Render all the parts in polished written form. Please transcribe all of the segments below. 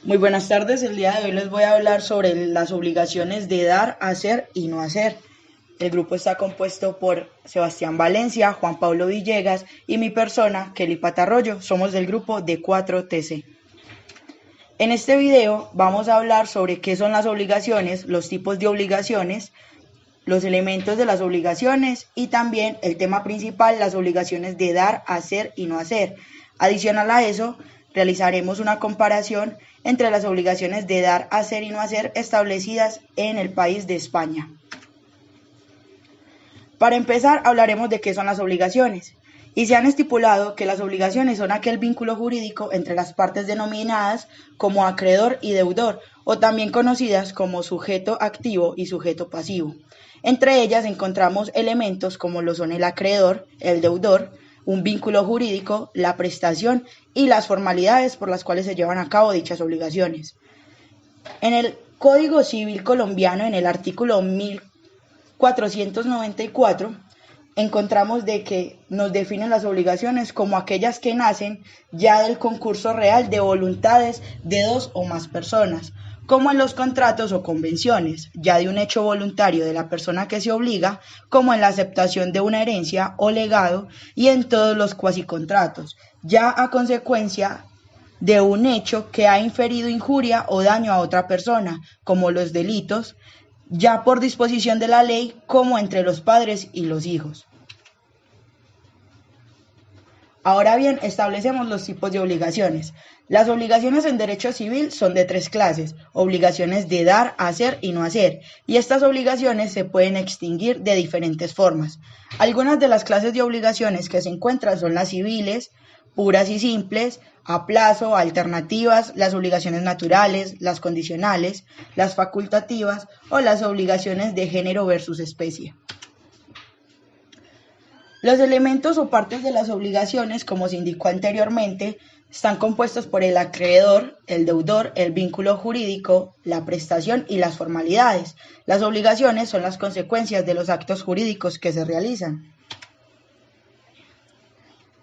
Muy buenas tardes, el día de hoy les voy a hablar sobre las obligaciones de dar, hacer y no hacer. El grupo está compuesto por Sebastián Valencia, Juan Pablo Villegas y mi persona, Kelly Patarroyo. Somos del grupo de 4TC. En este video vamos a hablar sobre qué son las obligaciones, los tipos de obligaciones, los elementos de las obligaciones y también el tema principal, las obligaciones de dar, hacer y no hacer. Adicional a eso, realizaremos una comparación entre las obligaciones de dar, hacer y no hacer establecidas en el país de España. Para empezar, hablaremos de qué son las obligaciones. Y se han estipulado que las obligaciones son aquel vínculo jurídico entre las partes denominadas como acreedor y deudor, o también conocidas como sujeto activo y sujeto pasivo. Entre ellas encontramos elementos como lo son el acreedor, el deudor, un vínculo jurídico, la prestación y las formalidades por las cuales se llevan a cabo dichas obligaciones. En el Código Civil colombiano, en el artículo 1494, encontramos de que nos definen las obligaciones como aquellas que nacen ya del concurso real de voluntades de dos o más personas, como en los contratos o convenciones, ya de un hecho voluntario de la persona que se obliga, como en la aceptación de una herencia o legado y en todos los cuasicontratos, ya a consecuencia de un hecho que ha inferido injuria o daño a otra persona, como los delitos, ya por disposición de la ley, como entre los padres y los hijos. Ahora bien, establecemos los tipos de obligaciones. Las obligaciones en derecho civil son de tres clases: obligaciones de dar, hacer y no hacer, y estas obligaciones se pueden extinguir de diferentes formas. Algunas de las clases de obligaciones que se encuentran son las civiles, puras y simples, a plazo, alternativas, las obligaciones naturales, las condicionales, las facultativas o las obligaciones de género versus especie. Los elementos o partes de las obligaciones, como se indicó anteriormente, están compuestos por el acreedor, el deudor, el vínculo jurídico, la prestación y las formalidades. Las obligaciones son las consecuencias de los actos jurídicos que se realizan.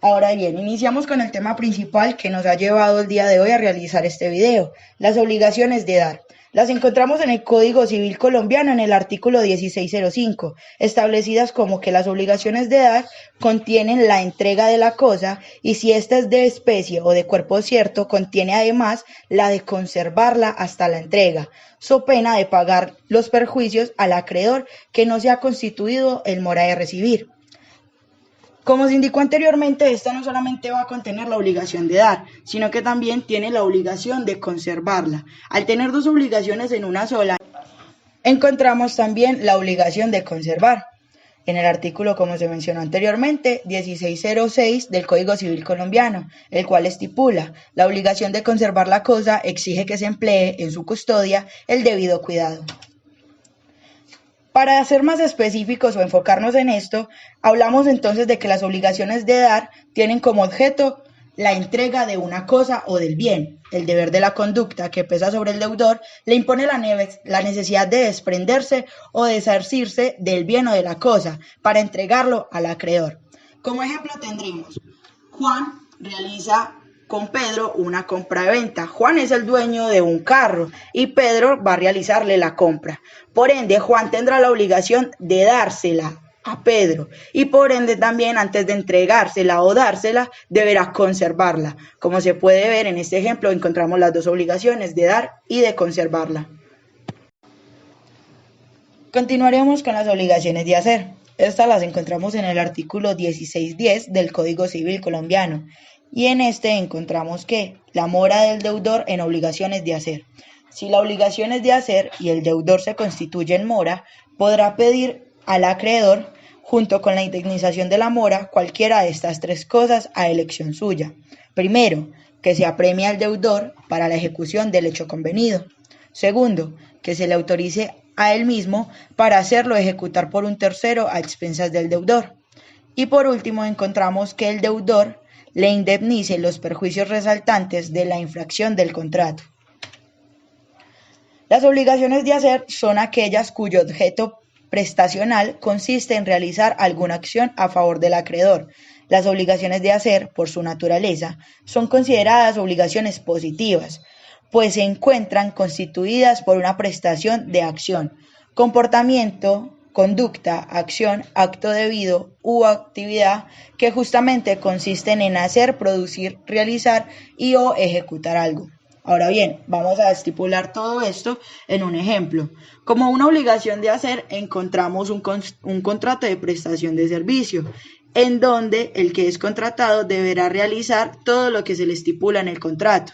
Ahora bien, iniciamos con el tema principal que nos ha llevado el día de hoy a realizar este video, las obligaciones de dar. Las encontramos en el Código Civil colombiano en el artículo 1605, establecidas como que las obligaciones de dar contienen la entrega de la cosa y si ésta es de especie o de cuerpo cierto, contiene además la de conservarla hasta la entrega, so pena de pagar los perjuicios al acreedor que no se ha constituido en mora de recibir. Como se indicó anteriormente, esta no solamente va a contener la obligación de dar, sino que también tiene la obligación de conservarla. Al tener dos obligaciones en una sola, encontramos también la obligación de conservar. En el artículo, como se mencionó anteriormente, 1606 del Código Civil colombiano, el cual estipula: la obligación de conservar la cosa exige que se emplee en su custodia el debido cuidado. Para ser más específicos o enfocarnos en esto, hablamos entonces de que las obligaciones de dar tienen como objeto la entrega de una cosa o del bien. El deber de la conducta que pesa sobre el deudor le impone la necesidad de desprenderse o desasirse del bien o de la cosa para entregarlo al acreedor. Como ejemplo tendremos: Juan realiza con Pedro una compra-venta. Juan es el dueño de un carro y Pedro va a realizarle la compra. Por ende, Juan tendrá la obligación de dársela a Pedro y por ende también, antes de entregársela o dársela, deberá conservarla. Como se puede ver en este ejemplo, encontramos las dos obligaciones de dar y de conservarla. Continuaremos con las obligaciones de hacer. Estas las encontramos en el artículo 1610 del Código Civil colombiano. Y en este encontramos que la mora del deudor en obligaciones de hacer. Si la obligación es de hacer y el deudor se constituye en mora, podrá pedir al acreedor, junto con la indemnización de la mora, cualquiera de estas tres cosas a elección suya. Primero, que se apremie al deudor para la ejecución del hecho convenido. Segundo, que se le autorice a él mismo para hacerlo ejecutar por un tercero a expensas del deudor. Y por último, encontramos que el deudor le indemnice los perjuicios resultantes de la infracción del contrato. Las obligaciones de hacer son aquellas cuyo objeto prestacional consiste en realizar alguna acción a favor del acreedor. Las obligaciones de hacer, por su naturaleza, son consideradas obligaciones positivas, pues se encuentran constituidas por una prestación de acción, comportamiento, conducta, acción, acto debido u actividad que justamente consisten en hacer, producir, realizar y o ejecutar algo. Ahora bien, vamos a estipular todo esto en un ejemplo. Como una obligación de hacer, encontramos un contrato de prestación de servicio, en donde el que es contratado deberá realizar todo lo que se le estipula en el contrato.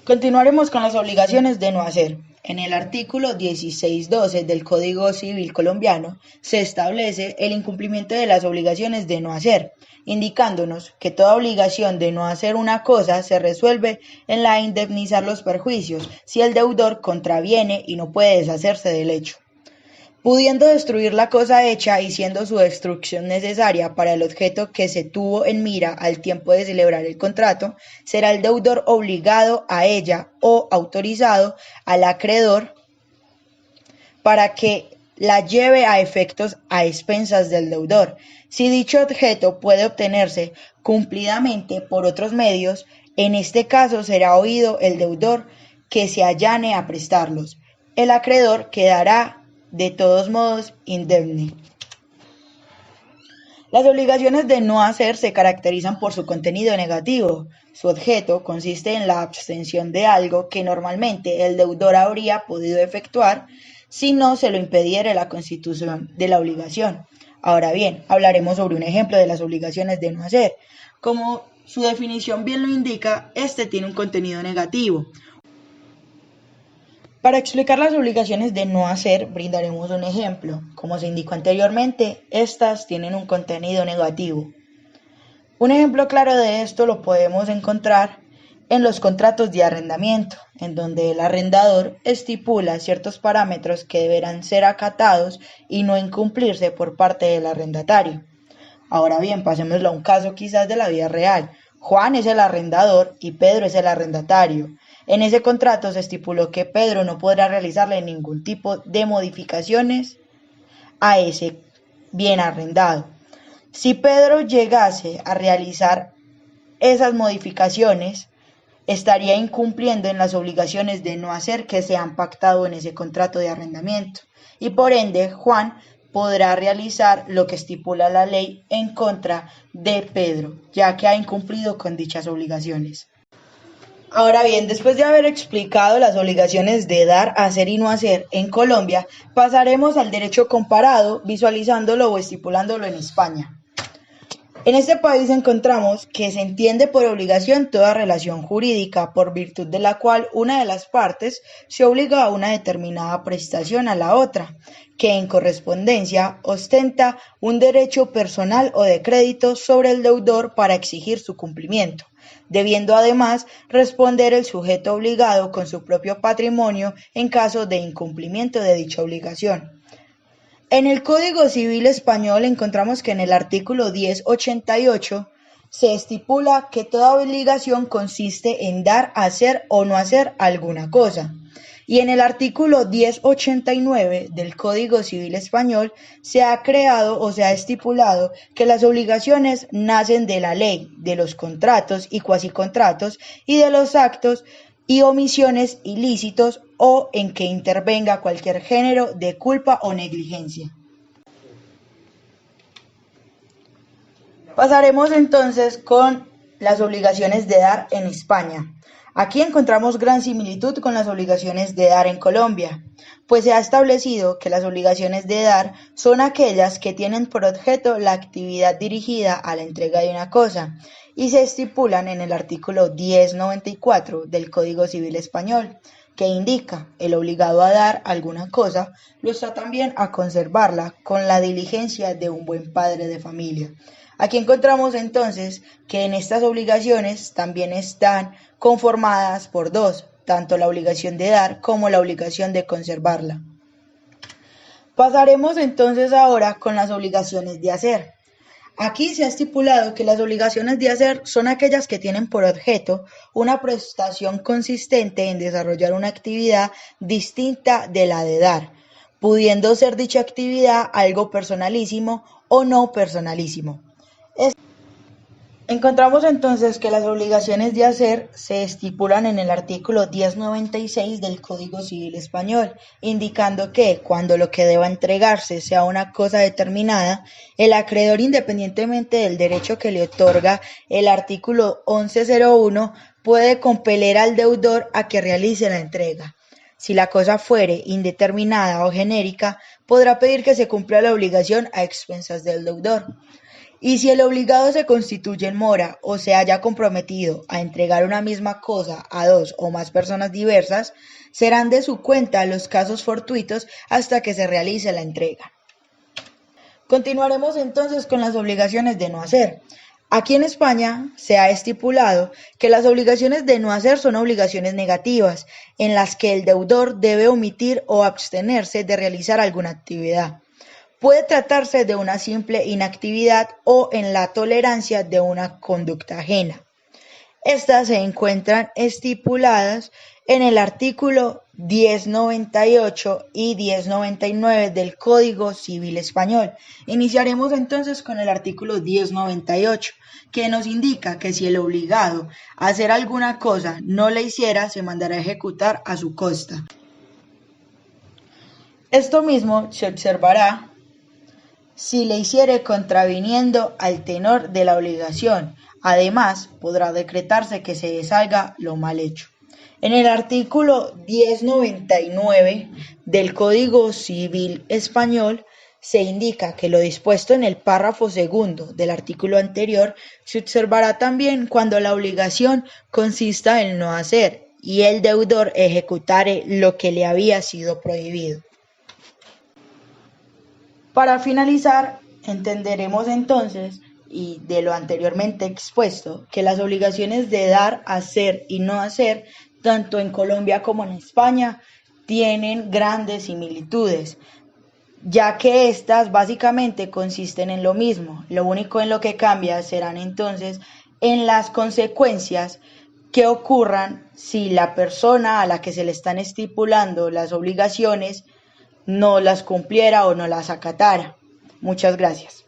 Continuaremos con las obligaciones de no hacer. En el artículo 1612 del Código Civil colombiano se establece el incumplimiento de las obligaciones de no hacer, indicándonos que toda obligación de no hacer una cosa se resuelve en la de indemnizar los perjuicios si el deudor contraviene y no puede deshacerse del hecho. Pudiendo destruir la cosa hecha y siendo su destrucción necesaria para el objeto que se tuvo en mira al tiempo de celebrar el contrato, será el deudor obligado a ella o autorizado al acreedor para que la lleve a efectos a expensas del deudor. Si dicho objeto puede obtenerse cumplidamente por otros medios, en este caso será oído el deudor que se allane a prestarlos. El acreedor quedará de todos modos indemne. Las obligaciones de no hacer se caracterizan por su contenido negativo. Su objeto consiste en la abstención de algo que normalmente el deudor habría podido efectuar si no se lo impidiera la constitución de la obligación. Ahora bien, hablaremos sobre un ejemplo de las obligaciones de no hacer. Como su definición bien lo indica, este tiene un contenido negativo. Para explicar las obligaciones de no hacer, brindaremos un ejemplo. Como se indicó anteriormente, estas tienen un contenido negativo. Un ejemplo claro de esto lo podemos encontrar en los contratos de arrendamiento, en donde el arrendador estipula ciertos parámetros que deberán ser acatados y no incumplirse por parte del arrendatario. Ahora bien, pasémoslo a un caso quizás de la vida real. Juan es el arrendador y Pedro es el arrendatario. En ese contrato se estipuló que Pedro no podrá realizarle ningún tipo de modificaciones a ese bien arrendado. Si Pedro llegase a realizar esas modificaciones, estaría incumpliendo en las obligaciones de no hacer que se han pactado en ese contrato de arrendamiento. Y por ende, Juan podrá realizar lo que estipula la ley en contra de Pedro, ya que ha incumplido con dichas obligaciones. Ahora bien, después de haber explicado las obligaciones de dar, hacer y no hacer en Colombia, pasaremos al derecho comparado, visualizándolo o estipulándolo en España. En este país encontramos que se entiende por obligación toda relación jurídica por virtud de la cual una de las partes se obliga a una determinada prestación a la otra, que en correspondencia ostenta un derecho personal o de crédito sobre el deudor para exigir su cumplimiento, debiendo además responder el sujeto obligado con su propio patrimonio en caso de incumplimiento de dicha obligación. En el Código Civil español encontramos que en el artículo 1088 se estipula que toda obligación consiste en dar, hacer o no hacer alguna cosa. Y en el artículo 1089 del Código Civil español se ha creado o se ha estipulado que las obligaciones nacen de la ley, de los contratos y cuasicontratos y de los actos y omisiones ilícitos o en que intervenga cualquier género de culpa o negligencia. Pasaremos entonces con las obligaciones de dar en España. Aquí encontramos gran similitud con las obligaciones de dar en Colombia, pues se ha establecido que las obligaciones de dar son aquellas que tienen por objeto la actividad dirigida a la entrega de una cosa, y se estipulan en el artículo 1094 del Código Civil español, que indica el obligado a dar alguna cosa lo está también a conservarla con la diligencia de un buen padre de familia. Aquí encontramos entonces que en estas obligaciones también están conformadas por dos, tanto la obligación de dar como la obligación de conservarla. Pasaremos entonces ahora con las obligaciones de hacer. Aquí se ha estipulado que las obligaciones de hacer son aquellas que tienen por objeto una prestación consistente en desarrollar una actividad distinta de la de dar, pudiendo ser dicha actividad algo personalísimo o no personalísimo. Encontramos entonces que las obligaciones de hacer se estipulan en el artículo 1096 del Código Civil Español, indicando que, cuando lo que deba entregarse sea una cosa determinada, el acreedor, independientemente del derecho que le otorga el artículo 1101, puede compeler al deudor a que realice la entrega. Si la cosa fuere indeterminada o genérica, podrá pedir que se cumpla la obligación a expensas del deudor. Y si el obligado se constituye en mora o se haya comprometido a entregar una misma cosa a dos o más personas diversas, serán de su cuenta los casos fortuitos hasta que se realice la entrega. Continuaremos entonces con las obligaciones de no hacer. Aquí en España se ha estipulado que las obligaciones de no hacer son obligaciones negativas, en las que el deudor debe omitir o abstenerse de realizar alguna actividad. Puede tratarse de una simple inactividad o en la tolerancia de una conducta ajena. Estas se encuentran estipuladas en el artículo 1098 y 1099 del Código Civil Español. Iniciaremos entonces con el artículo 1098, que nos indica que si el obligado a hacer alguna cosa no la hiciera, se mandará a ejecutar a su costa. Esto mismo se observará si le hiciere contraviniendo al tenor de la obligación. Además, podrá decretarse que se deshaga lo mal hecho. En el artículo 1099 del Código Civil Español se indica que lo dispuesto en el párrafo segundo del artículo anterior se observará también cuando la obligación consista en no hacer y el deudor ejecutare lo que le había sido prohibido. Para finalizar, entenderemos entonces, y de lo anteriormente expuesto, que las obligaciones de dar, hacer y no hacer, tanto en Colombia como en España, tienen grandes similitudes, ya que éstas básicamente consisten en lo mismo. Lo único en lo que cambia serán entonces en las consecuencias que ocurran si la persona a la que se le están estipulando las obligaciones no las cumpliera o no las acatara. Muchas gracias.